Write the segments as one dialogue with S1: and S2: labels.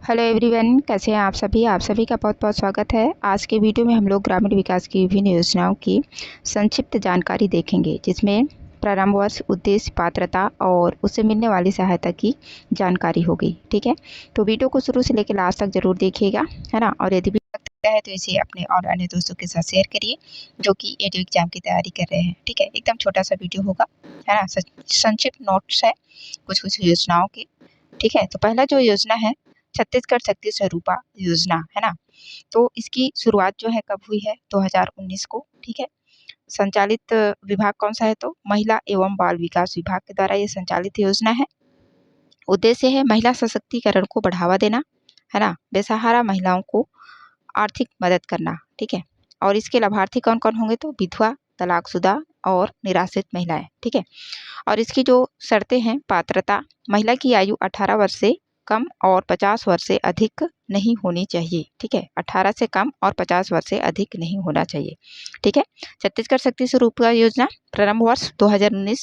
S1: Hello everyone, कैसे हैं आप सभी का बहुत बहुत स्वागत है। आज के वीडियो में हम लोग ग्रामीण विकास की विभिन्न योजनाओं की संक्षिप्त जानकारी देखेंगे, जिसमें प्रारंभ वर्ष, उद्देश्य, पात्रता और उससे मिलने वाली सहायता की जानकारी होगी। ठीक है, तो वीडियो को शुरू से लेकर लास्ट तक जरूर देखिएगा, है ना। और यदि भी लगता है तो इसे अपने और अन्य दोस्तों के साथ शेयर करिए जो कि एडू एग्जाम की तैयारी कर रहे हैं। ठीक है, एकदम छोटा सा वीडियो होगा, है ना। संक्षिप्त नोट्स है कुछ कुछ योजनाओं के। ठीक है, तो पहला जो योजना है छत्तीसगढ़ शक्ति स्वरूपा योजना, है ना। तो इसकी शुरुआत जो है कब हुई है? 2019 को। ठीक है, संचालित विभाग कौन सा है? तो महिला एवं बाल विकास विभाग के द्वारा ये संचालित योजना है। उद्देश्य है महिला सशक्तिकरण को बढ़ावा देना, है ना, बेसहारा महिलाओं को आर्थिक मदद करना। ठीक है, और इसके लाभार्थी कौन कौन होंगे? तो विधवा, तलाकशुदा और निराश्रित महिलाएं। ठीक है, और इसकी जो शर्तें हैं, पात्रता, महिला की आयु 18 वर्ष से कम और 50 वर्ष से अधिक नहीं होनी चाहिए। ठीक है, 18 से कम और 50 वर्ष से अधिक नहीं होना चाहिए। ठीक है, छत्तीसगढ़ शक्ति स्वरूप योजना प्रारंभ वर्ष 2019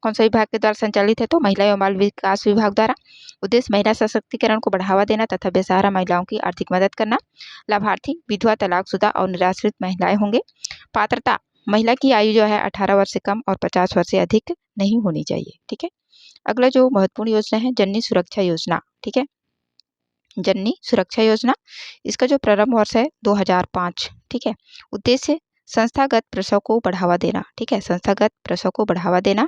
S1: कौन सा विभाग के द्वारा संचालित है? तो महिला एवं बाल विकास विभाग द्वारा। उद्देश्य महिला सशक्तिकरण को बढ़ावा देना तथा बेसहारा महिलाओं की आर्थिक मदद करना। लाभार्थी विधवा, तलाकशुदा और निराश्रित महिलाएं होंगे। पात्रता, महिला की आयु जो है 18 वर्ष से कम और 50 वर्ष से अधिक नहीं होनी चाहिए। ठीक है, अगला जो महत्वपूर्ण योजना है जननी सुरक्षा योजना। ठीक है, जननी सुरक्षा योजना, इसका जो प्रारंभ वर्ष है 2005। ठीक है, उद्देश्य संस्थागत प्रसव को बढ़ावा देना। ठीक है, संस्थागत प्रसव को बढ़ावा देना,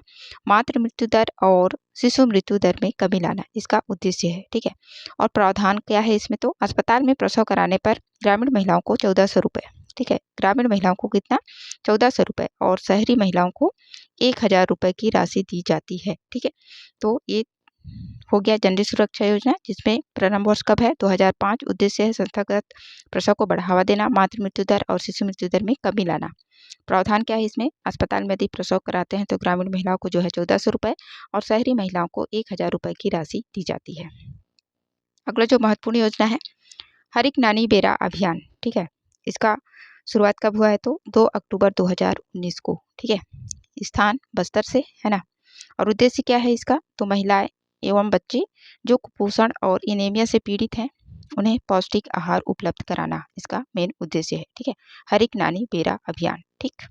S1: मातृ मृत्यु दर और शिशु मृत्यु दर में कमी लाना इसका उद्देश्य है। ठीक है, और प्रावधान क्या है इसमें? तो अस्पताल में प्रसव कराने पर ग्रामीण महिलाओं को 1400 रुपये। ठीक है, ग्रामीण महिलाओं को कितना? 1400 रुपये, और शहरी महिलाओं को 1000 रुपये की राशि दी जाती है। ठीक है, तो ये हो गया जननी सुरक्षा योजना, जिसमें प्रारंभ वर्ष कब है? 2005। उद्देश्य है संस्थागत प्रसव को बढ़ावा देना, मातृ मृत्यु दर और शिशु मृत्यु दर में कमी लाना। प्रावधान क्या है इसमें? अस्पताल में यदि प्रसव कराते हैं तो ग्रामीण महिलाओं को जो है 1400 रुपये और शहरी महिलाओं को 1000 रुपये की राशि दी जाती है। अगला जो महत्वपूर्ण योजना है हर एक नानी बेरा अभियान। ठीक है, इसका शुरुआत कब हुआ है? तो 2 अक्टूबर 2019 को। ठीक है, स्थान बस्तर से, है ना। और उद्देश्य क्या है इसका? तो महिलाएं एवं बच्चे जो कुपोषण और एनीमिया से पीड़ित हैं उन्हें पौष्टिक आहार उपलब्ध कराना इसका मेन उद्देश्य है। ठीक है, हर एक नानी बेरा अभियान। ठीक,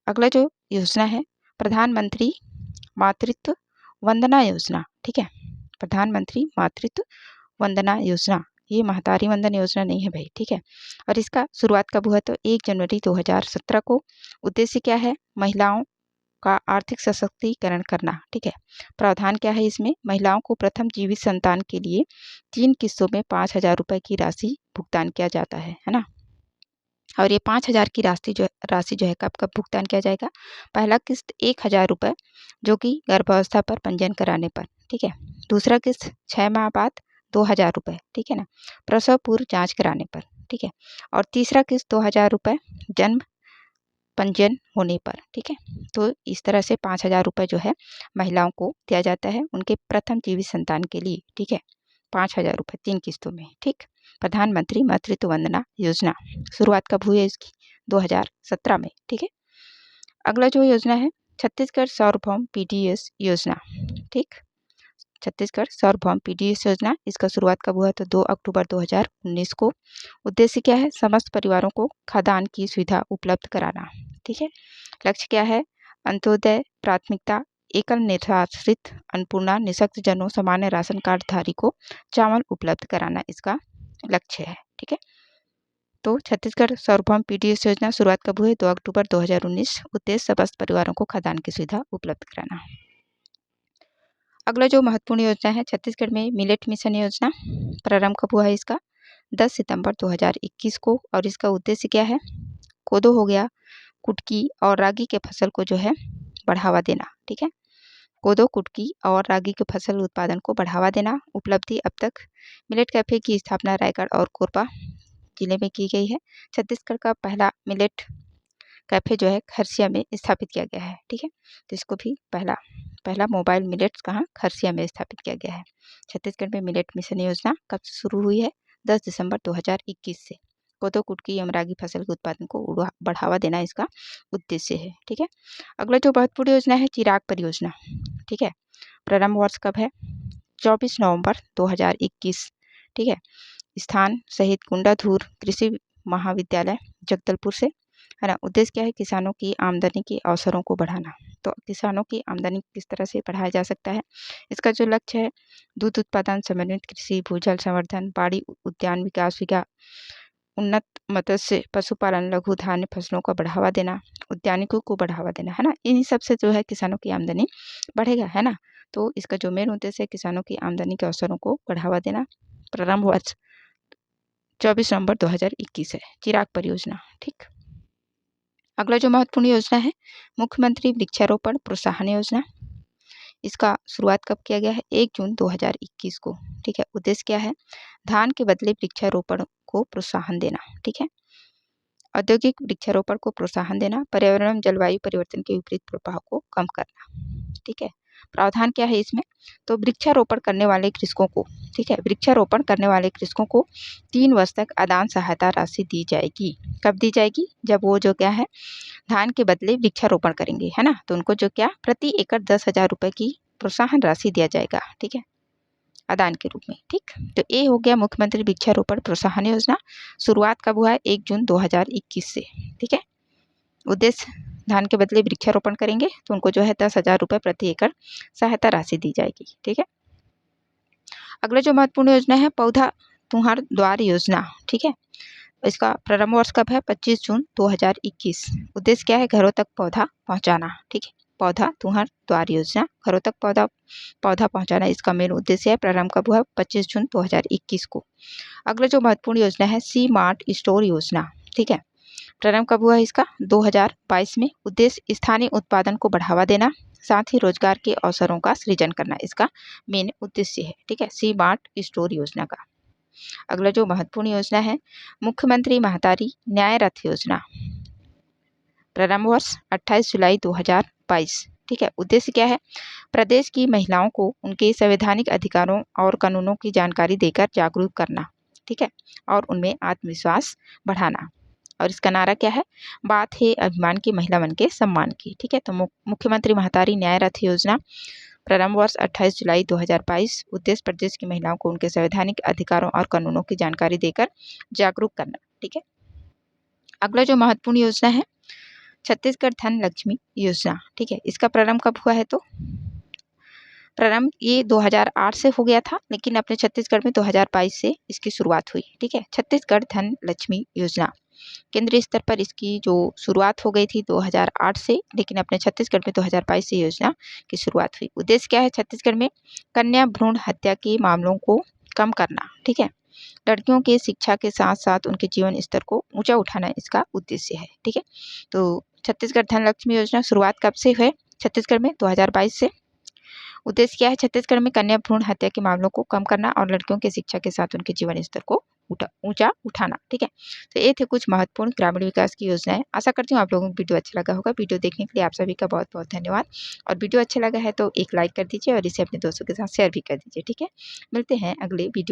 S1: अगला जो योजना है प्रधानमंत्री मातृत्व वंदना योजना। ठीक है, प्रधानमंत्री मातृत्व वंदना योजना, ये महतारी वंदन योजना नहीं है भाई। ठीक है, और इसका शुरुआत कब हुआ? तो 1 जनवरी 2017 को। उद्देश्य क्या है? महिलाओं का आर्थिक सशक्तिकरण करना। ठीक है, प्रावधान क्या है इसमें? महिलाओं को प्रथम जीवित संतान के लिए 3 किस्तों में 5000 रुपये की राशि भुगतान किया जाता है ना। और ये 5000 की राशि जो है कब कब भुगतान किया जाएगा? पहला किस्त 1000 रुपये जो कि गर्भावस्था पर पंजीयन कराने पर। ठीक है, दूसरा किस्त 6 माह बाद 2000 रुपये। ठीक है ना, प्रसव पूर्व जांच कराने पर। ठीक है, और तीसरा किस्त 2000 रुपये जन्म पंजीयन होने पर। ठीक है, तो इस तरह से 5000 रुपये जो है महिलाओं को दिया जाता है उनके प्रथम जीवित संतान के लिए। ठीक है, 5000 रुपये 3 किस्तों में। ठीक, प्रधानमंत्री मातृत्व वंदना योजना शुरुआत कब हुई है इसकी? 2017 में। ठीक है, अगला जो योजना है छत्तीसगढ़ सार्वभौम पीडीएस योजना। ठीक, छत्तीसगढ़ सार्वभौम पीडीएस योजना, इसका शुरुआत कब हुआ? तो 2 अक्टूबर 2019 को। उद्देश्य क्या है? समस्त परिवारों को खाद्यान्न की सुविधा उपलब्ध कराना। ठीक है, लक्ष्य क्या है? अंत्योदय प्राथमिकता, एकल निराश्रित, अन्नपूर्णा, निःशक्त जनों, सामान्य राशन कार्ड धारी को चावल उपलब्ध कराना इसका लक्ष्य है। ठीक है, तो छत्तीसगढ़ सार्वभौम पीडीएस योजना शुरुआत कब हुई? 2 अक्टूबर 2019। उद्देश्य समस्त परिवारों को खाद्यान्न की सुविधा उपलब्ध कराना। अगला जो महत्वपूर्ण योजना है छत्तीसगढ़ में मिलेट मिशन योजना, प्रारंभ कब हुआ है इसका? 10 सितंबर 2021 को। और इसका उद्देश्य क्या है? कोदो हो गया, कुटकी और रागी के फसल को जो है बढ़ावा देना। ठीक है, कोदो, कुटकी और रागी के फसल उत्पादन को बढ़ावा देना। उपलब्धि अब तक मिलेट कैफे की स्थापना रायगढ़ और कोरबा जिले में की गई है। छत्तीसगढ़ का पहला मिलेट कैफे जो है खरसिया में स्थापित किया गया है। ठीक है, तो इसको भी पहला मोबाइल मिलेट्स कहाँ? खरसिया में स्थापित किया गया है। छत्तीसगढ़ में मिलेट मिशन योजना कब शुरू हुई है? 10 दिसंबर 2021 से। कोदो, कुटकी एवं रागी फसल के उत्पादन को बढ़ावा देना इसका उद्देश्य है। ठीक है, अगला जो महत्वपूर्ण योजना है चिराग परियोजना। ठीक है, प्रारंभ वर्ष कब है? 24 नवंबर 2021। ठीक है। स्थान सहित कुंडाधूर कृषि महाविद्यालय जगदलपुर से, है ना। उद्देश्य क्या है, किसानों की आमदनी के अवसरों को बढ़ाना। तो किसानों की आमदनी किस तरह से बढ़ाया जा सकता है, इसका जो लक्ष्य है, दूध उत्पादन, समन्वित कृषि, भूजल संवर्धन, पहाड़ी उद्यान विकास, उन्नत मत्स्य पशुपालन, लघु धान्य फसलों का बढ़ावा देना, उद्यानिकों को बढ़ावा देना, है ना। इन्हीं सब से जो है किसानों की आमदनी बढ़ेगा, है ना। तो इसका जो मेन उद्देश्य है किसानों की आमदनी के अवसरों को बढ़ावा देना। प्रारंभ वर्ष 24 नवंबर 2021 है। चिराग परियोजना, ठीक। अगला जो महत्वपूर्ण योजना है, मुख्यमंत्री वृक्षारोपण प्रोत्साहन योजना। इसका शुरुआत कब किया गया है, 1 जून 2021 को, ठीक है। उद्देश्य क्या है, धान के बदले वृक्षारोपण को प्रोत्साहन देना, ठीक है। औद्योगिक वृक्षारोपण को प्रोत्साहन देना, पर्यावरण एवं जलवायु परिवर्तन के विपरीत प्रभाव को कम करना, ठीक है। प्रावधान क्या है इसमें, तो वृक्षारोपण करने वाले कृषकों को, ठीक है, वृक्षारोपण करने वाले कृषकों को 3 वर्ष तक अनुदान सहायता राशि दी जाएगी। कब दी जाएगी, जब वो जो क्या है धान के बदले वृक्षारोपण करेंगे, है ना। तो उनको जो क्या प्रति एकड़ 10,000 रुपये की प्रोत्साहन राशि दिया जाएगा, ठीक है, अनुदान के रूप में, ठीक। तो ये हो गया मुख्यमंत्री वृक्षारोपण प्रोत्साहन योजना। शुरुआत कब हुआ है, 1 जून 2021 से, ठीक है। उद्देश्य धान के बदले वृक्षारोपण करेंगे तो उनको जो है 10,000 रुपये प्रति एकड़ सहायता राशि दी जाएगी, ठीक है। अगला जो महत्वपूर्ण योजना है, पौधा तुहार द्वार योजना, ठीक है। इसका प्रारंभ वर्ष कब है, 25 जून 2021। उद्देश्य क्या है, घरों तक पौधा पहुंचाना, ठीक है। पौधा तुहार द्वार योजना, घरों तक पौधा पहुंचाना इसका मेन उद्देश्य है। प्रारंभ कब हुआ, 25 जून 2021 को। अगला जो महत्वपूर्ण योजना है, सी मार्ट स्टोर योजना, ठीक है। प्रारंभ कब हुआ है इसका, 2022 में। उद्देश्य स्थानीय उत्पादन को बढ़ावा देना, साथ ही रोजगार के अवसरों का सृजन करना इसका मेन उद्देश्य है, ठीक है, सी मार्ट स्टोर योजना का। अगला जो महत्वपूर्ण योजना है, मुख्यमंत्री महतारी न्याय रथ योजना। प्रारंभ वर्ष 28 जुलाई 2022, ठीक है। उद्देश्य क्या है, प्रदेश की महिलाओं को उनके संवैधानिक अधिकारों और कानूनों की जानकारी देकर जागरूक करना, ठीक है, और उनमें आत्मविश्वास बढ़ाना। और इसका नारा क्या है, बात है अभिमान की, महिला मन के सम्मान की, ठीक है। तो मुख्यमंत्री महतारी न्याय रथ योजना, प्रारंभ वर्ष 28 जुलाई 2022। उद्देश्य प्रदेश की महिलाओं को उनके संवैधानिक अधिकारों और कानूनों की जानकारी देकर जागरूक करना, ठीक है। अगला जो महत्वपूर्ण योजना है, छत्तीसगढ़ धन लक्ष्मी योजना, ठीक है। इसका प्रारंभ कब हुआ है, तो प्रारंभ ये 2008 से हो गया था, लेकिन अपने छत्तीसगढ़ में 2022 से इसकी शुरुआत हुई, ठीक है। छत्तीसगढ़ धन लक्ष्मी योजना, केंद्रीय स्तर पर इसकी जो शुरुआत हो गई थी 2008 से, लेकिन अपने छत्तीसगढ़ में 2022 से योजना की शुरुआत हुई। उद्देश्य क्या है, छत्तीसगढ़ में कन्या भ्रूण हत्या के मामलों को कम करना, ठीक है। लड़कियों के शिक्षा के साथ साथ उनके जीवन स्तर को ऊंचा उठाना इसका उद्देश्य है, ठीक है। तो छत्तीसगढ़ धन लक्ष्मी योजना शुरुआत कब से है, छत्तीसगढ़ में 2022 से। उद्देश्य क्या है, छत्तीसगढ़ में कन्या भ्रूण हत्या के मामलों को कम करना और लड़कियों की शिक्षा के साथ उनके जीवन स्तर को ऊंचा उठाना, ठीक है। तो ये थे कुछ महत्वपूर्ण ग्रामीण विकास की योजनाएं। आशा करती हूँ आप लोगों को वीडियो अच्छा लगा होगा। वीडियो देखने के लिए आप सभी का बहुत बहुत धन्यवाद। और वीडियो अच्छा लगा है तो एक लाइक कर दीजिए और इसे अपने दोस्तों के साथ शेयर भी कर दीजिए, ठीक है। मिलते हैं अगले वीडियो।